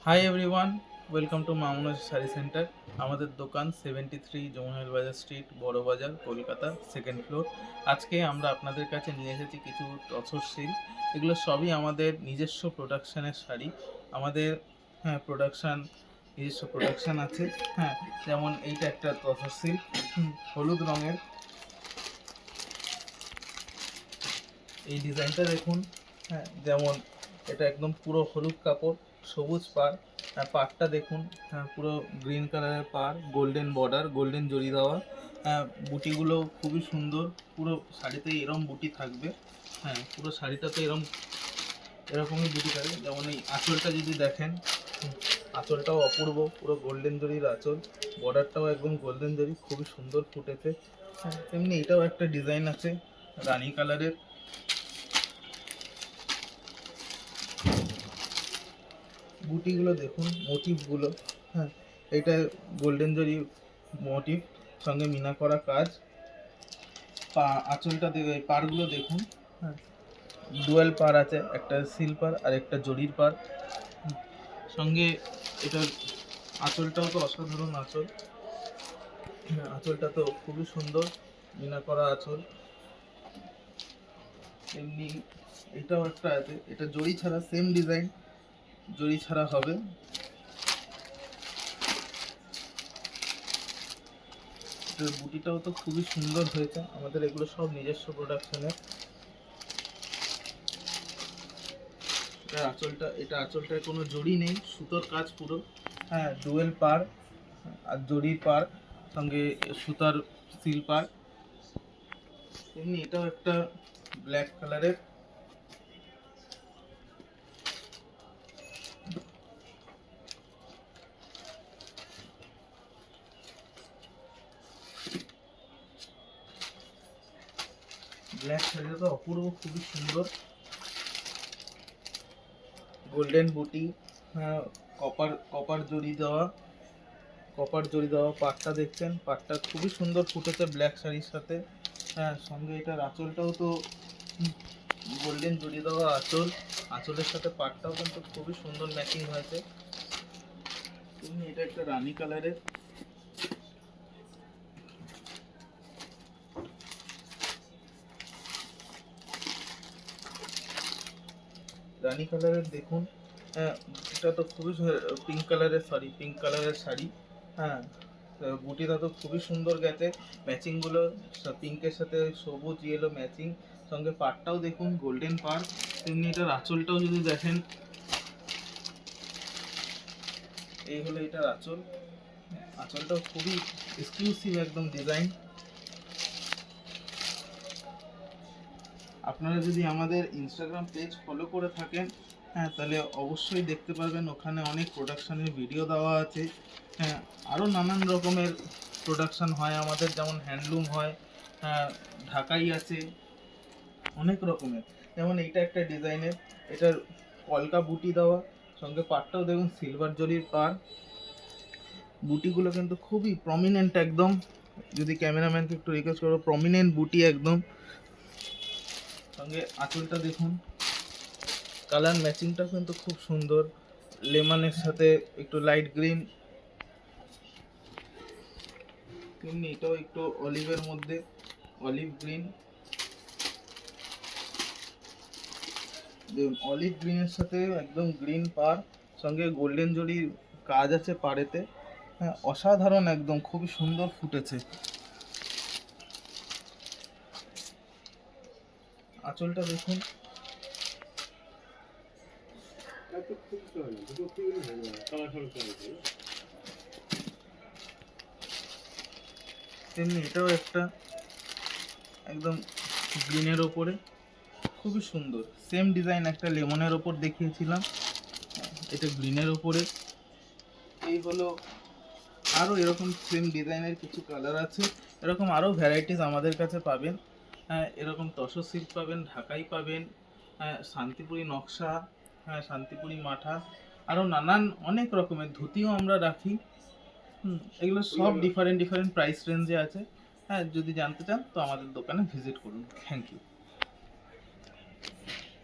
Hi everyone, welcome to মামুনা sari centre. আমাদের দোকান 73 যমুনা বাজার স্ট্রিট, বড় বাজার, কলকাতা, সেকেন্ড ফ্লোর। আজকে আমরা আপনাদের কাছে নিয়ে এসেছি কিছু তসর সিল্ক। এগুলো সবই আমাদের নিজস্ব প্রোডাকশানের শাড়ি। আমাদের নিজস্ব প্রোডাকশান আছে। যেমন এইটা একটা তসর সিল্ক, হলুদ রঙের। এই ডিজাইনটা দেখুন। যেমন এটা একদম পুরো হলুদ কাপড়, সবুজ পাড়। পাড়টা দেখুন, পুরো গ্রিন কালারের পাড়, গোল্ডেন বর্ডার, গোল্ডেন জরি দেওয়া। বুটিগুলো খুবই সুন্দর, পুরো শাড়িতে এরম বুটি থাকবে। পুরো শাড়িটাতে এরকমই বুটি থাকবে। যেমন এই আঁচলটা যদি দেখেন, আঁচলটাও অপূর্ব, পুরো গোল্ডেন জরির আঁচল, বর্ডারটাও একদম গোল্ডেন জরি, খুবই সুন্দর ফুটেছে। তেমনি এটাও একটা ডিজাইন আছে রানী কালারের। বুটিগুলো দেখুন, মোটিভগুলো। এটা গোল্ডেন জরি মোটিভ, সঙ্গে মিনা করা কাজ। আঁচলটা পাড়গুলো দেখুন। ডুয়েল পাড় আছে, একটা সিলপার আর একটা জরির পাড়। সঙ্গে এটার আঁচলটাও তো অসাধারণ আঁচল। আঁচলটা তো খুবই সুন্দর, মিনা করা আঁচল। এমনি এটাও একটা আছে, এটা জরি ছাড়া, সেম ডিজাইন, জরি ছাড়া হবে। বুটিটাও তো খুবই সুন্দর হয়েছে। আমাদের এগুলো সব নিজস্ব প্রোডাকশনের। এটা আঁচলটায় কোনো জড়ি নেই, সুতোর কাজ পুরো। ডুয়েল পার আর জড়ির পার, সঙ্গে সুতার সিল পার। এমনি এটাও একটা ব্ল্যাক কালারের। ব্ল্যাক শাড়িটা তো অপূর্ব, খুবই সুন্দর। গোল্ডেন বুটি, কপার জড়ি দেওয়া, পাটটা দেখছেন, পাটটা খুবই সুন্দর ফুটেছে ব্ল্যাক শাড়ির সাথে। সঙ্গে এটার আঁচলটাও তো গোল্ডেন জড়ি দেওয়া আঁচল, আঁচলের সাথে পাটটাও কিন্তু খুবই সুন্দর ম্যাচিং হয়েছে। এটা একটা রানী কালারের। দেখুন, এটা তো খুবই পিঙ্ক কালারের শাড়ি। বুটিটা তো খুবই সুন্দর গেছে, ম্যাচিংগুলো পিঙ্কের সাথে সবুজ ইয়েলো ম্যাচিং। সঙ্গে পাড়টাও দেখুন, গোল্ডেন পাড়। তেমনি এটার আঁচলটাও যদি দেখেন, এই হলো এটার আঁচল। আঁচলটাও খুবই এক্সক্লুসিভ একদম ডিজাইন। আপনারা যদি আমাদের ইনস্টাগ্রাম পেজ ফলো করে থাকেন, তাহলে অবশ্যই দেখতে পারবেন, ওখানে অনেক প্রোডাকশানের ভিডিও দেওয়া আছে। আরও নানান রকমের প্রোডাকশান হয় আমাদের, যেমন হ্যান্ডলুম হয়, ঢাকাই আছে, অনেক রকমের। যেমন এইটা একটা ডিজাইনের, এটার কলকা বুটি দেওয়া, সঙ্গে পাড়টাও দেখুন সিলভার জরির পাড়। বুটিগুলো কিন্তু খুবই প্রমিনেন্ট একদম। যদি ক্যামেরাম্যানকে একটু রিকোয়েস্ট করবো, প্রমিনেন্ট বুটি একদম। সঙ্গে আঁচলটা দেখুন, কালার ম্যাচিংটা কিন্তু খুব সুন্দর, লেমনের সাথে একটু লাইট গ্রিন। তেমনি এটাও একটু অলিভের মধ্যে, অলিভ গ্রিন। দেখুন, অলিভ গ্রিনের সাথে একদম গ্রিন পাড়, সঙ্গে গোল্ডেন জরির কাজ আছে পাড়েতে। অসাধারণ একদম, খুবই সুন্দর ফুটেছে। আঁচলটা দেখুন, তেমনি এটাও একটা একদম গ্রিনের ওপরে, খুবই সুন্দর। সেম ডিজাইন একটা লেমনের ওপর দেখিয়েছিলাম, এটা গ্রিনের ওপরে। এই হলো, আরও এরকম সেম ডিজাইনের কিছু কালার আছে। এরকম আরও ভ্যারাইটিস আমাদের কাছে পাবেন। এরকম তসর সিল্ক পাবেন, ঢাকাই পাবেন, শান্তিপুরি নকশা, শান্তিপুরি মাঠা, আরও নানান অনেক রকমের ধুতিও আমরা রাখি। এগুলো সব ডিফারেন্ট প্রাইস রেঞ্জে আছে। যদি জানতে চান তো আমাদের দোকানে ভিজিট করুন। Thank you.